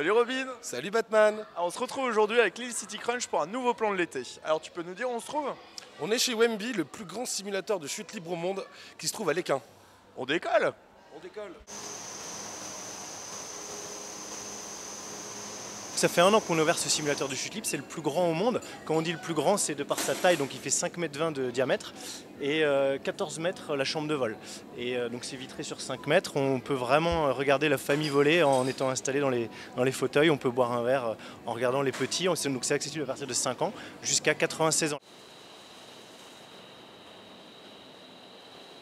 Salut Robin. Salut Batman. Alors, on se retrouve aujourd'hui avec Lille City Crunch pour un nouveau plan de l'été. Alors tu peux nous dire où on se trouve? On est chez Wemby, le plus grand simulateur de chute libre au monde, qui se trouve à l'Équin. On décolle. On décolle. Ça fait 1 an qu'on a ouvert ce simulateur de chute libre, c'est le plus grand au monde. Quand on dit le plus grand, c'est de par sa taille, donc il fait 5,20 m de diamètre et 14 mètres la chambre de vol. Et donc c'est vitré sur 5 mètres, on peut vraiment regarder la famille voler en étant installé dans les fauteuils, on peut boire un verre en regardant les petits, donc c'est accessible à partir de 5 ans jusqu'à 96 ans.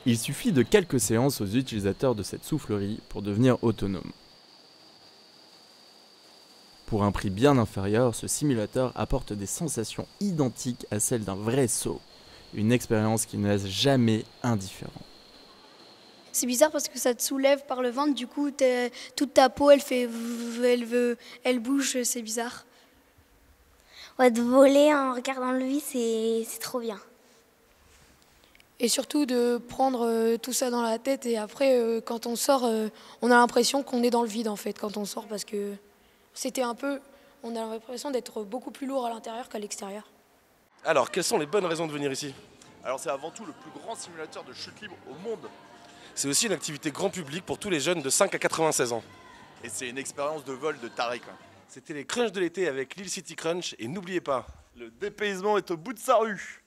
Il suffit de quelques séances aux utilisateurs de cette soufflerie pour devenir autonome. Pour un prix bien inférieur, ce simulateur apporte des sensations identiques à celles d'un vrai saut. Une expérience qui ne laisse jamais indifférent. C'est bizarre parce que ça te soulève par le ventre, du coup toute ta peau elle bouge, c'est bizarre. Ouais, de voler en regardant le vide, c'est trop bien. Et surtout de prendre tout ça dans la tête et après quand on sort, on a l'impression qu'on est dans le vide en fait quand on sort parce que on a l'impression d'être beaucoup plus lourd à l'intérieur qu'à l'extérieur. Alors, quelles sont les bonnes raisons de venir ici? Alors c'est avant tout le plus grand simulateur de chute libre au monde. C'est aussi une activité grand public pour tous les jeunes de 5 à 96 ans. Et c'est une expérience de vol de taré quoi. C'était les crunchs de l'été avec Lille City Crunch et n'oubliez pas, Le dépaysement est au bout de sa rue.